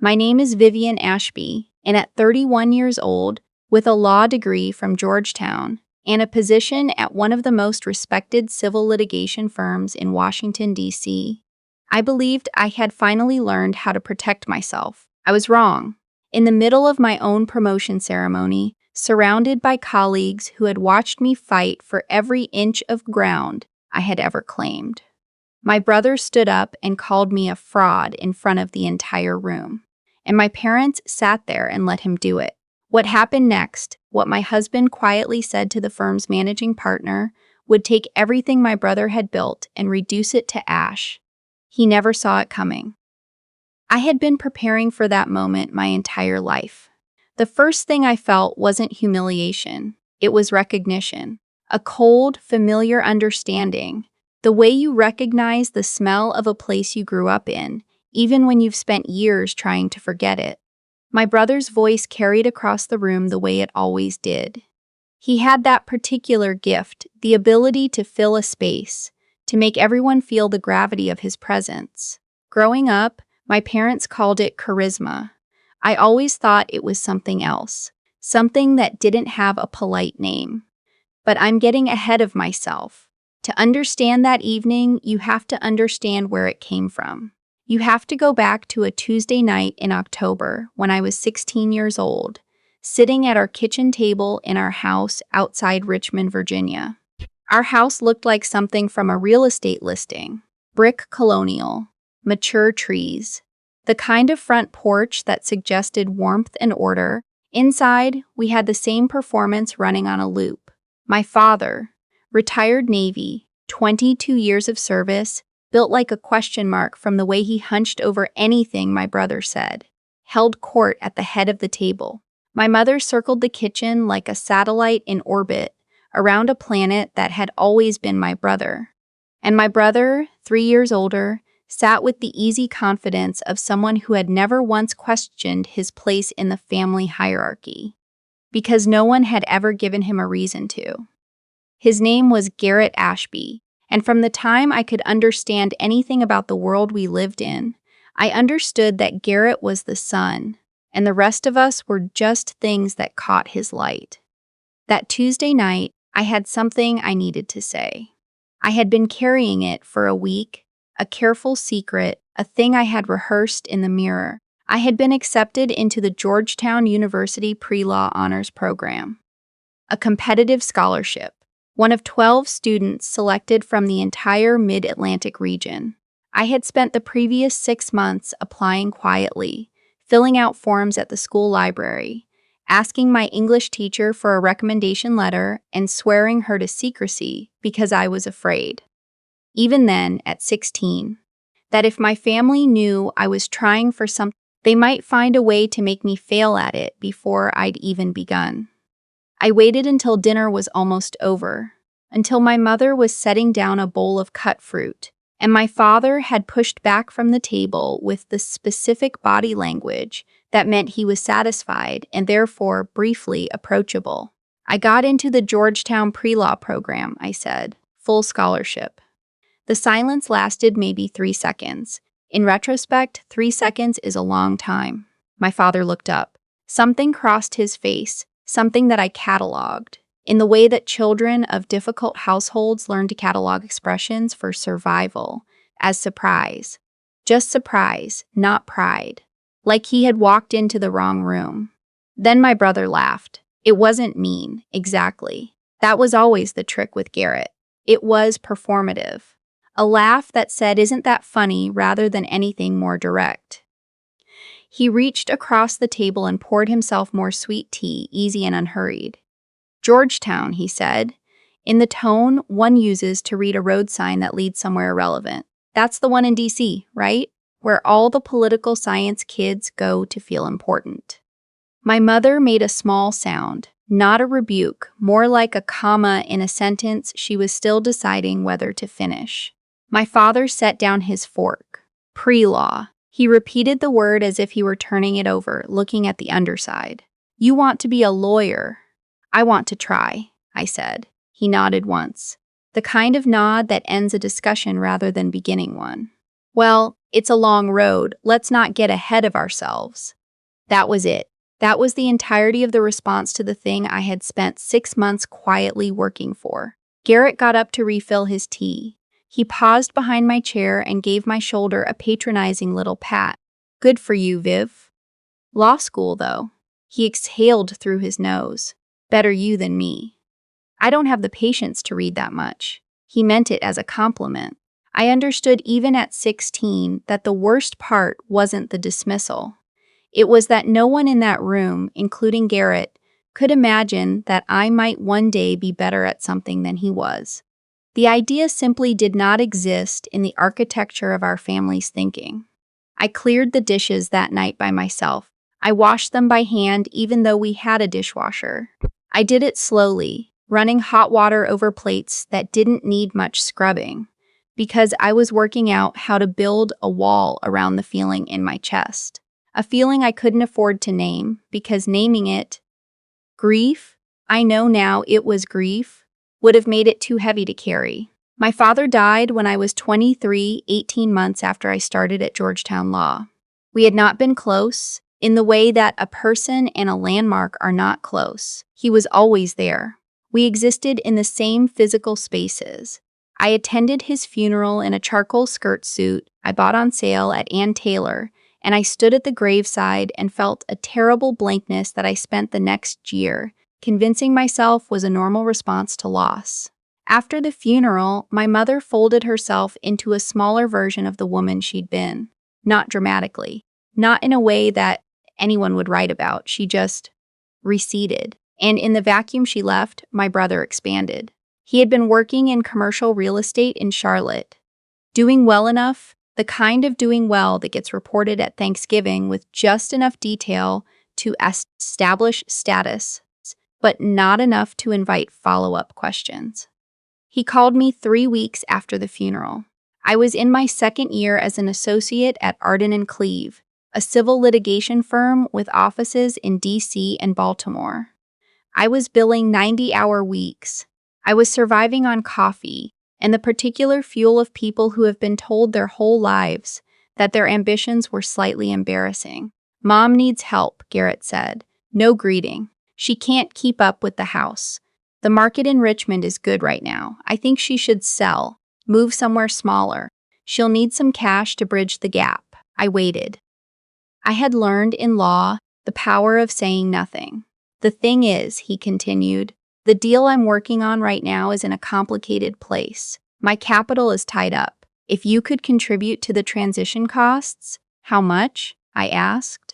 My name is Vivienne Ashby, and at 31 years old, with a law degree from Georgetown and a position at one of the most respected civil litigation firms in Washington, D.C., I believed I had finally learned how to protect myself. I was wrong. In the middle of my own promotion ceremony, surrounded by colleagues who had watched me fight for every inch of ground I had ever claimed, my brother stood up and called me a fraud in front of the entire room, and my parents sat there and let him do it. What happened next, what my husband quietly said to the firm's managing partner, would take everything my brother had built and reduce it to ash. He never saw it coming. I had been preparing for that moment my entire life. The first thing I felt wasn't humiliation. It was recognition. A cold, familiar understanding. The way you recognize the smell of a place you grew up in, even when you've spent years trying to forget it. My brother's voice carried across the room the way it always did. He had that particular gift, the ability to fill a space, to make everyone feel the gravity of his presence. Growing up, my parents called it charisma. I always thought it was something else, something that didn't have a polite name. But I'm getting ahead of myself. To understand that evening, you have to understand where it came from. You have to go back to a Tuesday night in October when I was 16 years old, sitting at our kitchen table in our house outside Richmond, Virginia. Our house looked like something from a real estate listing. Brick colonial, mature trees, the kind of front porch that suggested warmth and order. Inside, we had the same performance running on a loop. My father, retired Navy, 22 years of service, built like a question mark from the way he hunched over anything my brother said, held court at the head of the table. My mother circled the kitchen like a satellite in orbit around a planet that had always been my brother. And my brother, 3 years older, sat with the easy confidence of someone who had never once questioned his place in the family hierarchy, because no one had ever given him a reason to. His name was Garrett Ashby, and from the time I could understand anything about the world we lived in, I understood that Garrett was the sun, and the rest of us were just things that caught his light. That Tuesday night, I had something I needed to say. I had been carrying it for a week, a careful secret, a thing I had rehearsed in the mirror. I had been accepted into the Georgetown University Pre-Law Honors Program, a competitive scholarship, one of 12 students selected from the entire Mid-Atlantic region. I had spent the previous 6 months applying quietly, filling out forms at the school library, asking my English teacher for a recommendation letter, and swearing her to secrecy because I was afraid. Even then, at 16, that if my family knew I was trying for something, they might find a way to make me fail at it before I'd even begun. I waited until dinner was almost over, until my mother was setting down a bowl of cut fruit, and my father had pushed back from the table with the specific body language that meant he was satisfied and therefore briefly approachable. I got into the Georgetown pre-law program, I said, full scholarship. The silence lasted maybe 3 seconds. In retrospect, 3 seconds is a long time. My father looked up. Something crossed his face, something that I cataloged, in the way that children of difficult households learn to catalog expressions for survival, as surprise. Just surprise, not pride. Like he had walked into the wrong room. Then my brother laughed. It wasn't mean, exactly. That was always the trick with Garrett. It was performative. A laugh that said, "Isn't that funny?" rather than anything more direct. He reached across the table and poured himself more sweet tea, easy and unhurried. "Georgetown," he said, in the tone one uses to read a road sign that leads somewhere irrelevant. "That's the one in D.C., right? Where all the political science kids go to feel important." My mother made a small sound, not a rebuke, more like a comma in a sentence she was still deciding whether to finish. My father set down his fork. "Pre-law." He repeated the word as if he were turning it over, looking at the underside. "You want to be a lawyer." "I want to try," I said. He nodded once. The kind of nod that ends a discussion rather than beginning one. Well, it's a long road. Let's not get ahead of ourselves. That was it. That was the entirety of the response to the thing I had spent 6 months quietly working for. Garrett got up to refill his tea. He paused behind my chair and gave my shoulder a patronizing little pat. Good for you, Viv. Law school, though. He exhaled through his nose. Better you than me. I don't have the patience to read that much. He meant it as a compliment. I understood even at 16 that the worst part wasn't the dismissal. It was that no one in that room, including Garrett, could imagine that I might one day be better at something than he was. The idea simply did not exist in the architecture of our family's thinking. I cleared the dishes that night by myself. I washed them by hand even though we had a dishwasher. I did it slowly, running hot water over plates that didn't need much scrubbing, because I was working out how to build a wall around the feeling in my chest. A feeling I couldn't afford to name, because naming it, grief, I know now it was grief, would have made it too heavy to carry. My father died when I was 23, 18 months after I started at Georgetown Law. We had not been close, in the way that a person and a landmark are not close. He was always there. We existed in the same physical spaces. I attended his funeral in a charcoal skirt suit I bought on sale at Ann Taylor, and I stood at the graveside and felt a terrible blankness that I spent the next year convincing myself was a normal response to loss. After the funeral, my mother folded herself into a smaller version of the woman she'd been. Not dramatically. Not in a way that anyone would write about. She just receded. And in the vacuum she left, my brother expanded. He had been working in commercial real estate in Charlotte. Doing well enough, the kind of doing well that gets reported at Thanksgiving with just enough detail to establish status, but not enough to invite follow-up questions. He called me 3 weeks after the funeral. I was in my second year as an associate at Arden & Cleve, a civil litigation firm with offices in D.C. and Baltimore. I was billing 90-hour weeks. I was surviving on coffee and the particular fuel of people who have been told their whole lives that their ambitions were slightly embarrassing. Mom needs help, Garrett said. No greeting. She can't keep up with the house. The market in Richmond is good right now. I think she should sell, move somewhere smaller. She'll need some cash to bridge the gap. I waited. I had learned in law the power of saying nothing. The thing is, he continued, the deal I'm working on right now is in a complicated place. My capital is tied up. If you could contribute to the transition costs, how much? I asked.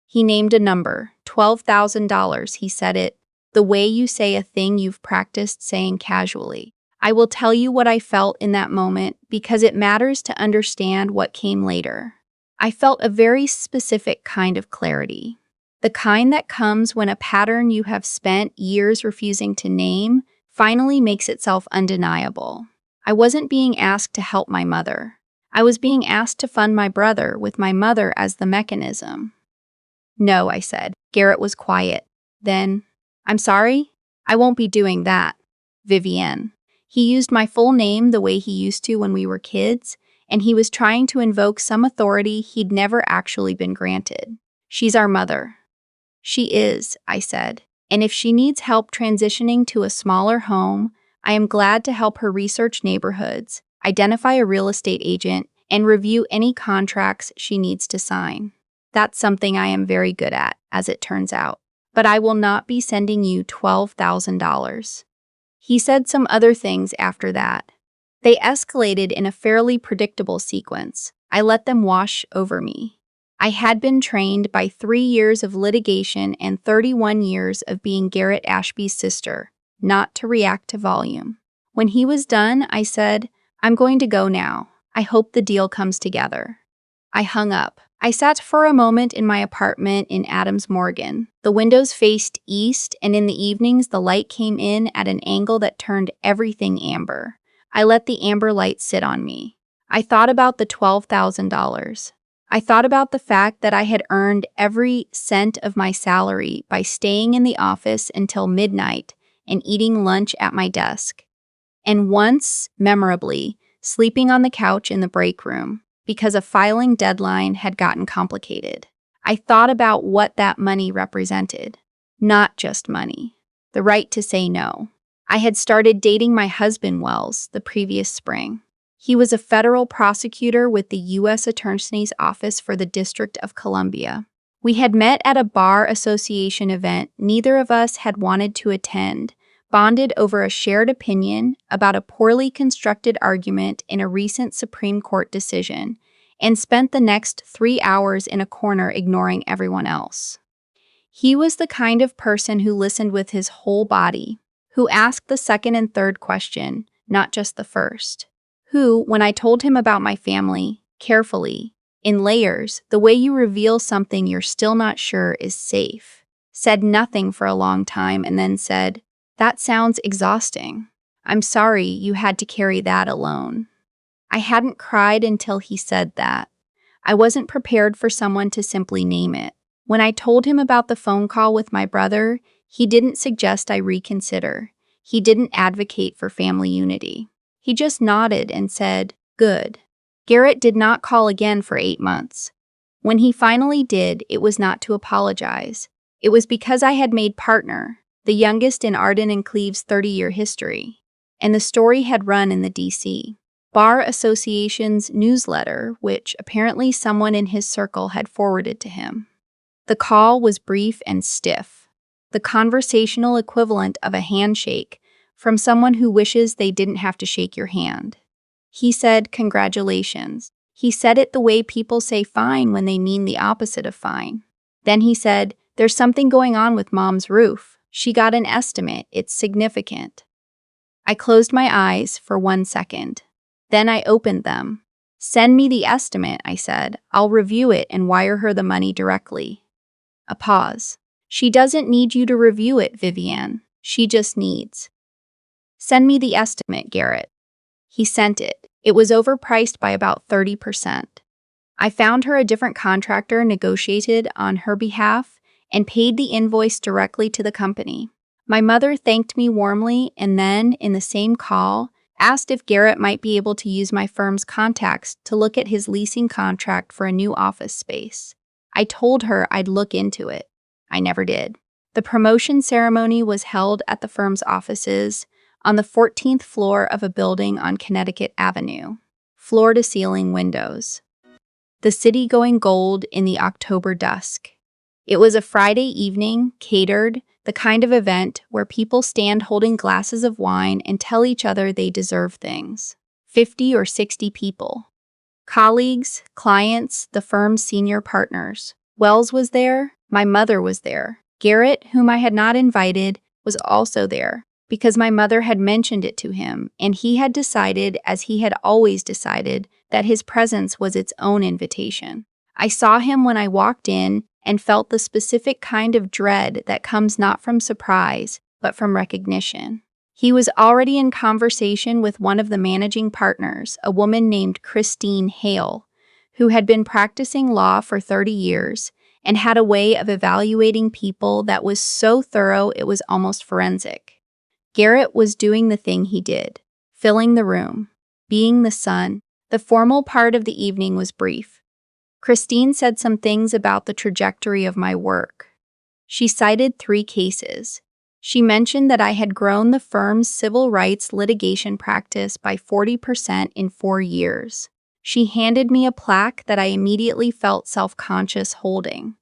He named a number, $12,000. He said it the way you say a thing you've practiced saying casually. I will tell you what I felt in that moment because it matters to understand what came later. I felt a very specific kind of clarity. The kind that comes when a pattern you have spent years refusing to name finally makes itself undeniable. I wasn't being asked to help my mother. I was being asked to fund my brother with my mother as the mechanism. No, I said. Garrett was quiet. Then, I'm sorry? I won't be doing that. Vivienne. He used my full name the way he used to when we were kids, and he was trying to invoke some authority he'd never actually been granted. She's our mother. She is, I said, and if she needs help transitioning to a smaller home, I am glad to help her research neighborhoods, identify a real estate agent, and review any contracts she needs to sign. That's something I am very good at, as it turns out. But I will not be sending you $12,000. He said some other things after that. They escalated in a fairly predictable sequence. I let them wash over me. I had been trained by 3 years of litigation and 31 years of being Garrett Ashby's sister, not to react to volume. When he was done, I said, I'm going to go now. I hope the deal comes together. I hung up. I sat for a moment in my apartment in Adams Morgan. The windows faced east, and in the evenings the light came in at an angle that turned everything amber. I let the amber light sit on me. I thought about the $12,000. I thought about the fact that I had earned every cent of my salary by staying in the office until midnight and eating lunch at my desk. And once, memorably, sleeping on the couch in the break room. because a filing deadline had gotten complicated. I thought about what that money represented. Not just money. The right to say no. I had started dating my husband Wells the previous spring. He was a federal prosecutor with the U.S. Attorney's Office for the District of Columbia. We had met at a bar association event neither of us had wanted to attend, bonded over a shared opinion about a poorly constructed argument in a recent Supreme Court decision, and spent the next 3 hours in a corner ignoring everyone else. He was the kind of person who listened with his whole body, who asked the second and third question, not just the first. Who, when I told him about my family, carefully, in layers, the way you reveal something you're still not sure is safe, said nothing for a long time and then said, "That sounds exhausting. I'm sorry you had to carry that alone." I hadn't cried until he said that. I wasn't prepared for someone to simply name it. When I told him about the phone call with my brother, he didn't suggest I reconsider. He didn't advocate for family unity. He just nodded and said, "Good." Garrett did not call again for 8 months. When he finally did, it was not to apologize. It was because I had made partner, the youngest in Arden and Cleve's 30-year history, and the story had run in the D.C. Bar Association's newsletter, which apparently someone in his circle had forwarded to him. The call was brief and stiff, the conversational equivalent of a handshake from someone who wishes they didn't have to shake your hand. He said, "Congratulations." He said it the way people say fine when they mean the opposite of fine. Then he said, "There's something going on with Mom's roof. She got an estimate. It's significant." I closed my eyes for 1 second. Then I opened them. "Send me the estimate," I said. "I'll review it and wire her the money directly." A pause. "She doesn't need you to review it, Vivienne. She just needs." "Send me the estimate, Garrett." He sent it. It was overpriced by about 30%. I found her a different contractor, negotiated on her behalf, and paid the invoice directly to the company. My mother thanked me warmly and then, in the same call, asked if Garrett might be able to use my firm's contacts to look at his leasing contract for a new office space. I told her I'd look into it. I never did. The promotion ceremony was held at the firm's offices on the 14th floor of a building on Connecticut Avenue. Floor-to-ceiling windows. The city going gold in the October dusk. It was a Friday evening, catered, the kind of event where people stand holding glasses of wine and tell each other they deserve things. 50 or 60 people. Colleagues, clients, the firm's senior partners. Wells was there. My mother was there. Garrett, whom I had not invited, was also there, because my mother had mentioned it to him, and he had decided, as he had always decided, that his presence was its own invitation. I saw him when I walked in and felt the specific kind of dread that comes not from surprise, but from recognition. He was already in conversation with one of the managing partners, a woman named Christine Hale, who had been practicing law for 30 years and had a way of evaluating people that was so thorough it was almost forensic. Garrett was doing the thing he did, filling the room, being the sun. The formal part of the evening was brief. Christine said some things about the trajectory of my work. She cited 3 cases. She mentioned that I had grown the firm's civil rights litigation practice by 40% in 4 years. She handed me a plaque that I immediately felt self-conscious holding.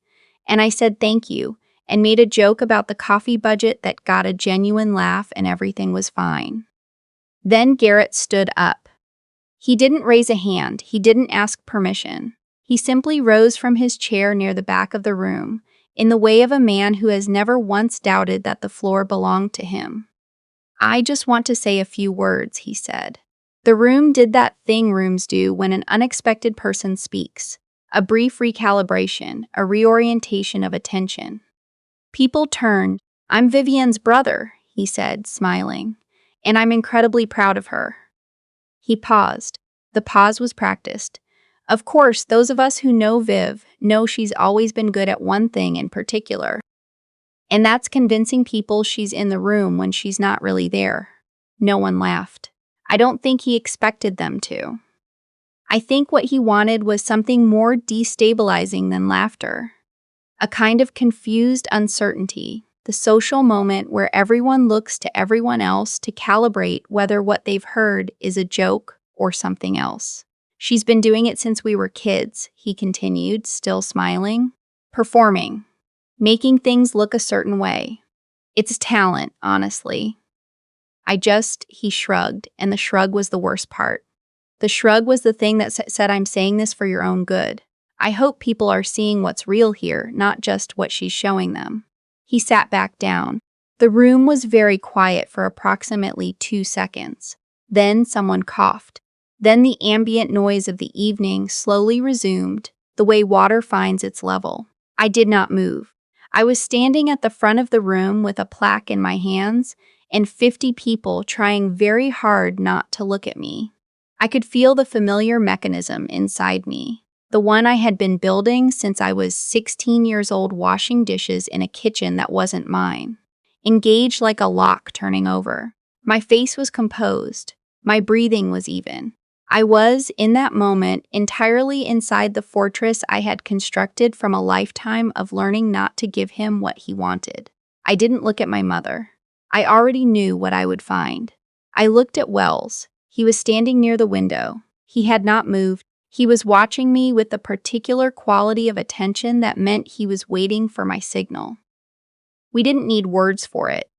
And I said thank you, and made a joke about the coffee budget that got a genuine laugh and everything was fine. Then Garrett stood up. He didn't raise a hand, he didn't ask permission. He simply rose from his chair near the back of the room, in the way of a man who has never once doubted that the floor belonged to him. "I just want to say a few words," he said. The room did that thing rooms do when an unexpected person speaks. A brief recalibration, a reorientation of attention. People turned. "I'm Vivienne's brother," he said, smiling, "and I'm incredibly proud of her." He paused. The pause was practiced. Of course, those of us who know Viv know she's always been good at one thing in particular, and that's convincing people she's in the room when she's not really there. No one laughed. I don't think he expected them to. I think what he wanted was something more destabilizing than laughter. A kind of confused uncertainty, the social moment where everyone looks to everyone else to calibrate whether what they've heard is a joke or something else. She's been doing it since we were kids, he continued, still smiling. Performing. Making things look a certain way. It's talent, honestly. He shrugged, and the shrug was the worst part. The shrug was the thing that said, I'm saying this for your own good. I hope people are seeing what's real here, not just what she's showing them. He sat back down. The room was very quiet for approximately 2 seconds. Then someone coughed. Then the ambient noise of the evening slowly resumed, the way water finds its level. I did not move. I was standing at the front of the room with a plaque in my hands and 50 people trying very hard not to look at me. I could feel the familiar mechanism inside me, the one I had been building since I was 16 years old, washing dishes in a kitchen that wasn't mine, engaged like a lock turning over. My face was composed. My breathing was even. I was, in that moment, entirely inside the fortress I had constructed from a lifetime of learning not to give him what he wanted. I didn't look at my mother. I already knew what I would find. I looked at Wells. He was standing near the window. He had not moved. He was watching me with the particular quality of attention that meant he was waiting for my signal. We didn't need words for it.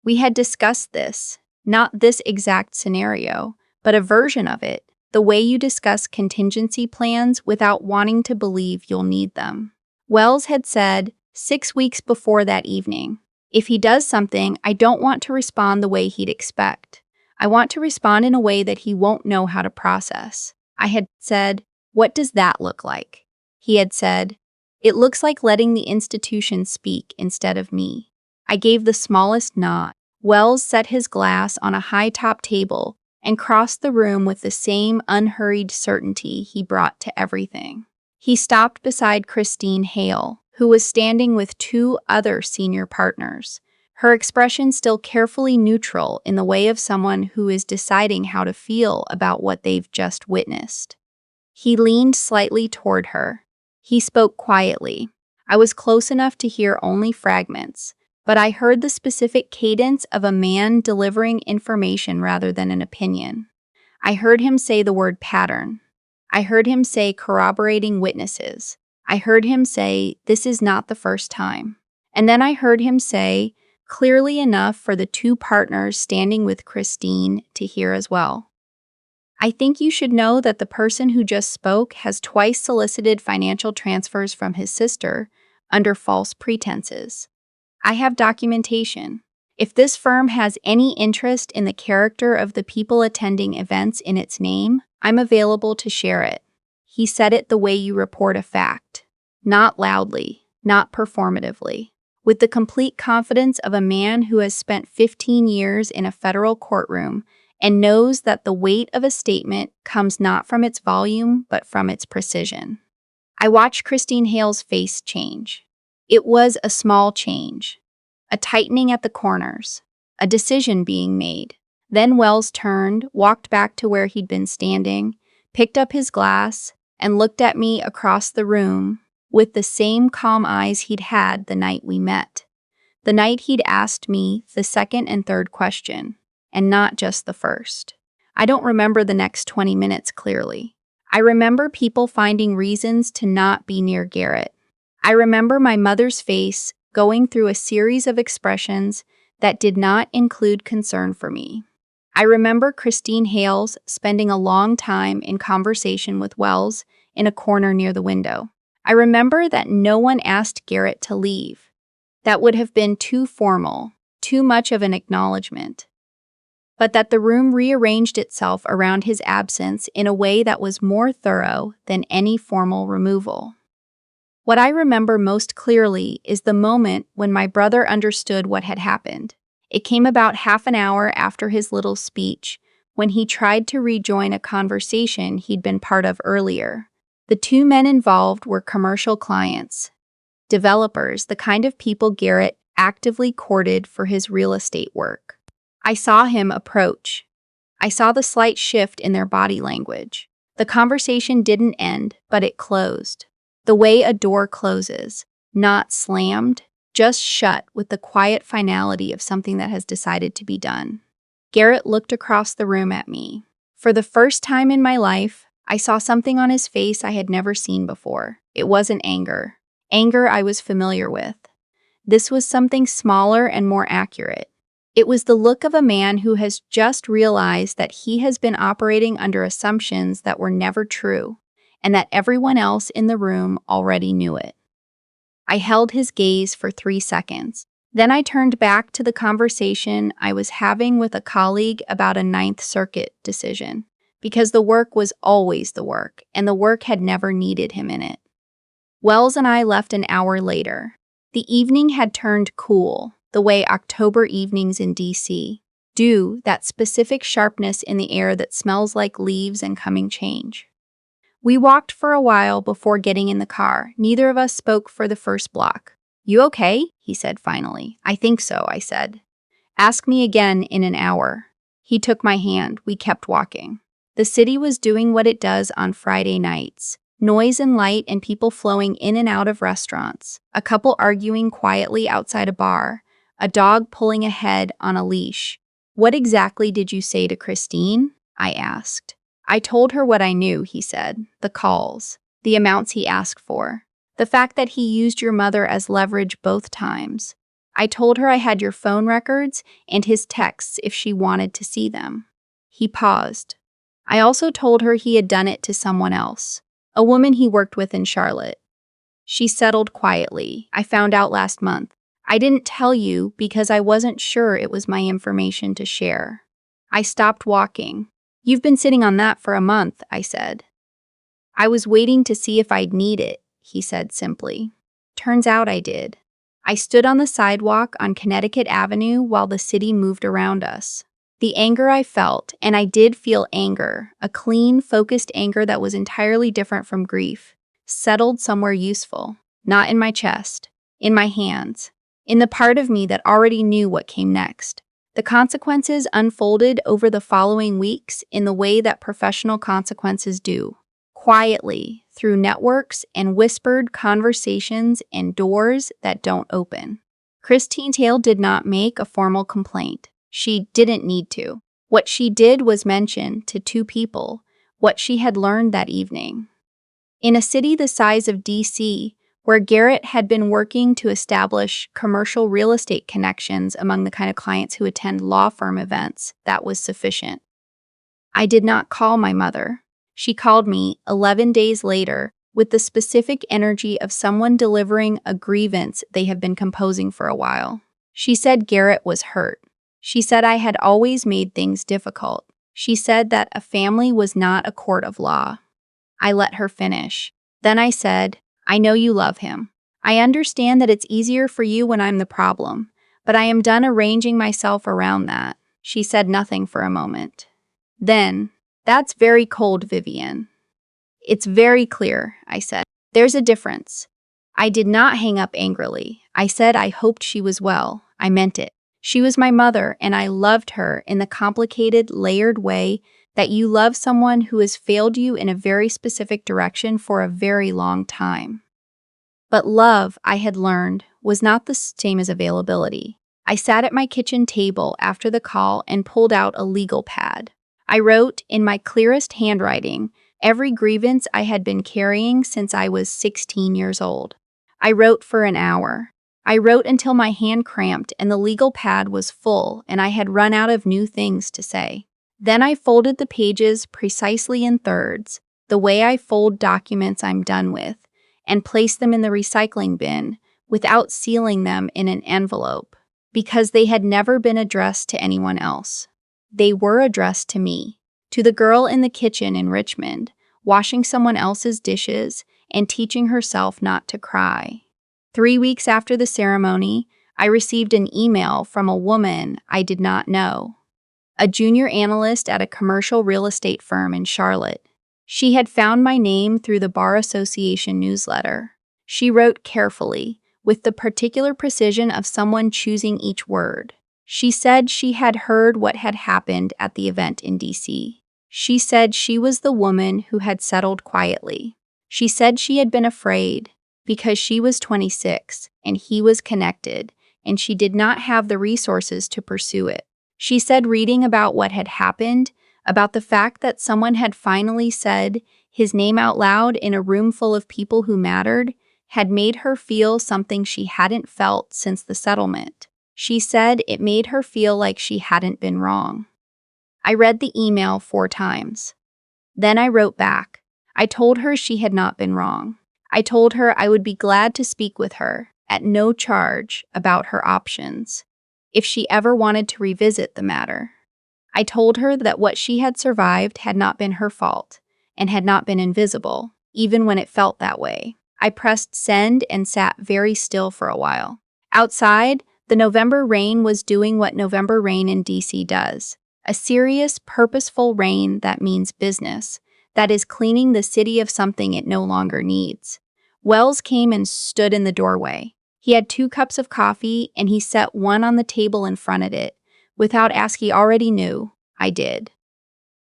We had discussed this, not this exact scenario, but a version of it, the way you discuss contingency plans without wanting to believe you'll need them. Wells had said, 6 weeks before that evening, if he does something, I don't want to respond the way he'd expect. I want to respond in a way that he won't know how to process. I had said, what does that look like? He had said, it looks like letting the institution speak instead of me. I gave the smallest nod. Wells set his glass on a high-top table and crossed the room with the same unhurried certainty he brought to everything. He stopped beside Christine Hale, who was standing with 2 other senior partners, her expression still carefully neutral in the way of someone who is deciding how to feel about what they've just witnessed. He leaned slightly toward her. He spoke quietly. I was close enough to hear only fragments, but I heard the specific cadence of a man delivering information rather than an opinion. I heard him say the word pattern. I heard him say corroborating witnesses. I heard him say, this is not the first time. And then I heard him say, clearly enough for the 2 partners standing with Christine to hear as well, I think you should know that the person who just spoke has twice solicited financial transfers from his sister under false pretenses. I have documentation. If this firm has any interest in the character of the people attending events in its name, I'm available to share it. He said it the way you report a fact. Not loudly, not performatively. With the complete confidence of a man who has spent 15 years in a federal courtroom and knows that the weight of a statement comes not from its volume, but from its precision. I watched Christine Hale's face change. It was a small change, a tightening at the corners, a decision being made. Then Wells turned, walked back to where he'd been standing, picked up his glass, and looked at me across the room with the same calm eyes he'd had the night we met. The night he'd asked me the second and third question, and not just the first. I don't remember the next 20 minutes clearly. I remember people finding reasons to not be near Garrett. I remember my mother's face going through a series of expressions that did not include concern for me. I remember Christine Hale's spending a long time in conversation with Wells in a corner near the window. I remember that no one asked Garrett to leave. That would have been too formal, too much of an acknowledgement. But that the room rearranged itself around his absence in a way that was more thorough than any formal removal. What I remember most clearly is the moment when my brother understood what had happened. It came about half an hour after his little speech, when he tried to rejoin a conversation he'd been part of earlier. The 2 men involved were commercial clients, developers, the kind of people Garrett actively courted for his real estate work. I saw him approach. I saw the slight shift in their body language. The conversation didn't end, but it closed. The way a door closes, not slammed, just shut with the quiet finality of something that has decided to be done. Garrett looked across the room at me. For the first time in my life, I saw something on his face I had never seen before. It wasn't anger. Anger I was familiar with. This was something smaller and more accurate. It was the look of a man who has just realized that he has been operating under assumptions that were never true, and that everyone else in the room already knew it. I held his gaze for 3 seconds. Then I turned back to the conversation I was having with a colleague about a Ninth Circuit decision, because the work was always the work, and the work had never needed him in it. Wells and I left an hour later. The evening had turned cool, the way October evenings in D.C. do, that specific sharpness in the air that smells like leaves and coming change. We walked for a while before getting in the car. Neither of us spoke for the first block. "You okay?" he said finally. "I think so," I said. "Ask me again in an hour." He took my hand. We kept walking. The city was doing what it does on Friday nights. Noise and light and people flowing in and out of restaurants. A couple arguing quietly outside a bar. A dog pulling ahead on a leash. "What exactly did you say to Christine?" I asked. "I told her what I knew," he said. "The calls. The amounts he asked for. The fact that he used your mother as leverage both times. I told her I had your phone records and his texts if she wanted to see them." He paused. "I also told her he had done it to someone else. A woman he worked with in Charlotte." She settled quietly. "I found out last month. I didn't tell you because I wasn't sure it was my information to share." I stopped walking. "You've been sitting on that for a month," I said. "I was waiting to see if I'd need it," he said simply. "Turns out I did." I stood on the sidewalk on Connecticut Avenue while the city moved around us. The anger I felt, and I did feel anger, a clean, focused anger that was entirely different from grief, settled somewhere useful, not in my chest, in my hands, in the part of me that already knew what came next. The consequences unfolded over the following weeks in the way that professional consequences do, quietly, through networks and whispered conversations and doors that don't open. Christine Hale did not make a formal complaint. She didn't need to. What she did was mention to 2 people what she had learned that evening. In a city the size of D.C., where Garrett had been working to establish commercial real estate connections among the kind of clients who attend law firm events, that was sufficient. I did not call my mother. She called me 11 days later with the specific energy of someone delivering a grievance they have been composing for a while. She said Garrett was hurt. She said I had always made things difficult. She said that a family was not a court of law. I let her finish. Then I said, "I know you love him. I understand that it's easier for you when I'm the problem, but I am done arranging myself around that." She said nothing for a moment. Then, "That's very cold, Vivienne." "It's very clear," I said. "There's a difference." I did not hang up angrily. I said I hoped she was well. I meant it. She was my mother, and I loved her in the complicated, layered way that you love someone who has failed you in a very specific direction for a very long time. But love, I had learned, was not the same as availability. I sat at my kitchen table after the call and pulled out a legal pad. I wrote, in my clearest handwriting, every grievance I had been carrying since I was 16 years old. I wrote for an hour. I wrote until my hand cramped and the legal pad was full and I had run out of new things to say. Then I folded the pages precisely in thirds, the way I fold documents I'm done with, and placed them in the recycling bin without sealing them in an envelope, because they had never been addressed to anyone else. They were addressed to me, to the girl in the kitchen in Richmond, washing someone else's dishes and teaching herself not to cry. 3 weeks after the ceremony, I received an email from a woman I did not know, a junior analyst at a commercial real estate firm in Charlotte. She had found my name through the Bar Association newsletter. She wrote carefully, with the particular precision of someone choosing each word. She said she had heard what had happened at the event in D.C. She said she was the woman who had settled quietly. She said she had been afraid because she was 26 and he was connected, and she did not have the resources to pursue it. She said reading about what had happened, about the fact that someone had finally said his name out loud in a room full of people who mattered, had made her feel something she hadn't felt since the settlement. She said it made her feel like she hadn't been wrong. I read the email 4 times. Then I wrote back. I told her she had not been wrong. I told her I would be glad to speak with her, at no charge, about her options, if she ever wanted to revisit the matter. I told her that what she had survived had not been her fault, and had not been invisible, even when it felt that way. I pressed send and sat very still for a while. Outside, the November rain was doing what November rain in DC does. A serious, purposeful rain that means business, that is cleaning the city of something it no longer needs. Wells came and stood in the doorway. He had 2 cups of coffee, and he set one on the table in front of it. Without asking, already knew. I did.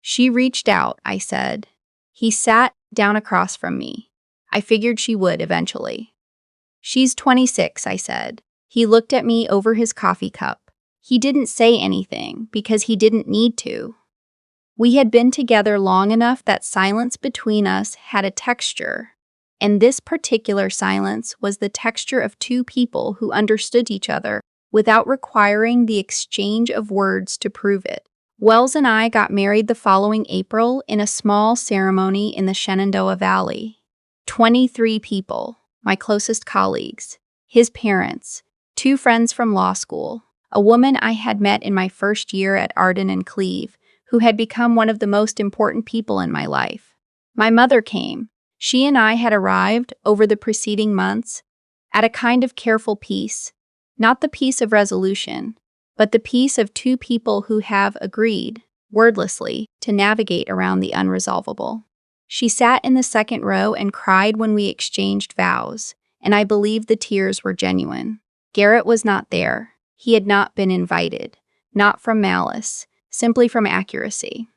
She reached out, I said. He sat down across from me. I figured she would eventually. She's 26, I said. He looked at me over his coffee cup. He didn't say anything because he didn't need to. We had been together long enough that silence between us had a texture, and this particular silence was the texture of 2 people who understood each other without requiring the exchange of words to prove it. Wells and I got married the following April in a small ceremony in the Shenandoah Valley. 23 people, my closest colleagues, his parents, 2 friends from law school, a woman I had met in my first year at Arden and Cleve, who had become one of the most important people in my life. My mother came. She and I had arrived, over the preceding months, at a kind of careful peace, not the peace of resolution, but the peace of 2 people who have agreed, wordlessly, to navigate around the unresolvable. She sat in the 2nd row and cried when we exchanged vows, and I believe the tears were genuine. Garrett was not there. He had not been invited, not from malice, simply from accuracy.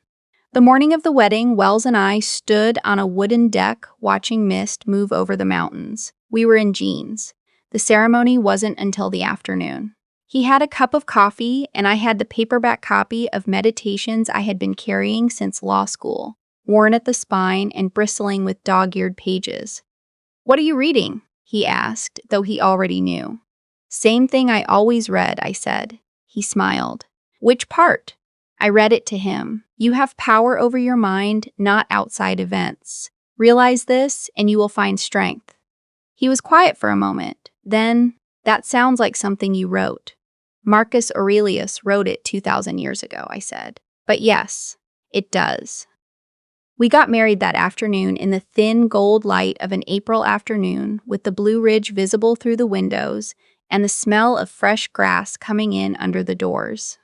The morning of the wedding, Wells and I stood on a wooden deck watching mist move over the mountains. We were in jeans. The ceremony wasn't until the afternoon. He had a cup of coffee, and I had the paperback copy of Meditations I had been carrying since law school, worn at the spine and bristling with dog-eared pages. "What are you reading?" he asked, though he already knew. "Same thing I always read," I said. He smiled. "Which part?" I read it to him. "You have power over your mind, not outside events. Realize this, and you will find strength." He was quiet for a moment. Then, "That sounds like something you wrote." "Marcus Aurelius wrote it 2,000 years ago," I said. "But yes, it does." We got married that afternoon in the thin gold light of an April afternoon, with the Blue Ridge visible through the windows and the smell of fresh grass coming in under the doors.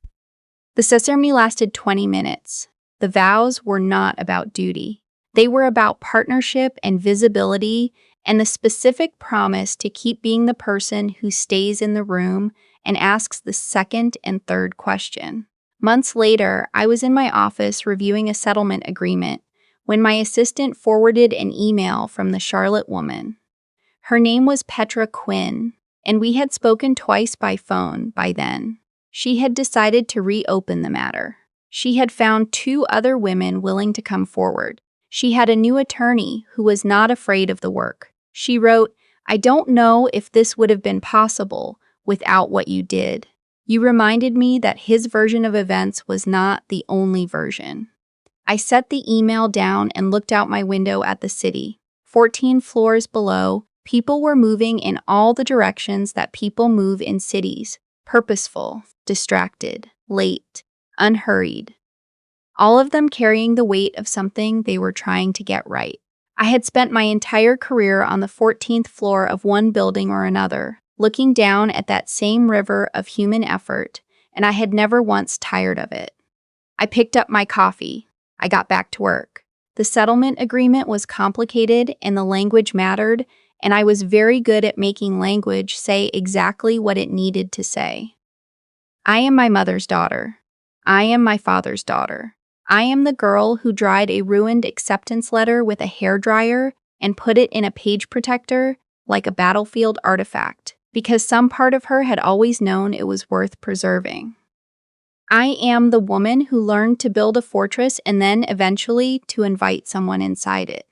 The ceremony lasted 20 minutes. The vows were not about duty. They were about partnership and visibility, and the specific promise to keep being the person who stays in the room and asks the 2nd and 3rd question. Months later, I was in my office reviewing a settlement agreement when my assistant forwarded an email from the Charlotte woman. Her name was Petra Quinn, and we had spoken twice by phone by then. She had decided to reopen the matter. She had found 2 other women willing to come forward. She had a new attorney who was not afraid of the work. She wrote, "I don't know if this would have been possible without what you did. You reminded me that his version of events was not the only version." I set the email down and looked out my window at the city. 14 floors below, people were moving in all the directions that people move in cities. Purposeful, distracted, late, unhurried. All of them carrying the weight of something they were trying to get right. I had spent my entire career on the 14th floor of one building or another, looking down at that same river of human effort, and I had never once tired of it. I picked up my coffee. I got back to work. The settlement agreement was complicated and the language mattered, and I was very good at making language say exactly what it needed to say. I am my mother's daughter. I am my father's daughter. I am the girl who dried a ruined acceptance letter with a hairdryer and put it in a page protector like a battlefield artifact, because some part of her had always known it was worth preserving. I am the woman who learned to build a fortress and then eventually to invite someone inside it.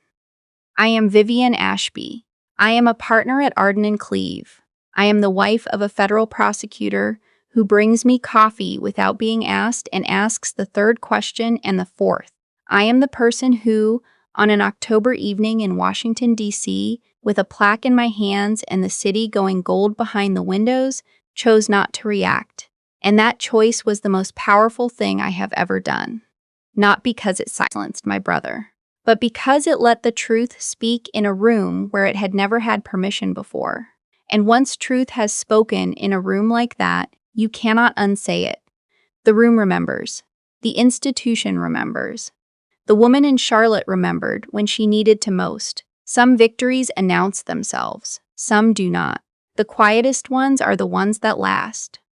I am Vivienne Ashby. I am a partner at Arden and Cleve. I am the wife of a federal prosecutor who brings me coffee without being asked and asks the third question and the fourth. I am the person who, on an October evening in Washington, D.C., with a plaque in my hands and the city going gold behind the windows, chose not to react. And that choice was the most powerful thing I have ever done. Not because it silenced my brother, but because it let the truth speak in a room where it had never had permission before. And once truth has spoken in a room like that, you cannot unsay it. The room remembers. The institution remembers. The woman in Charlotte remembered when she needed to most. Some victories announce themselves. Some do not. The quietest ones are the ones that last.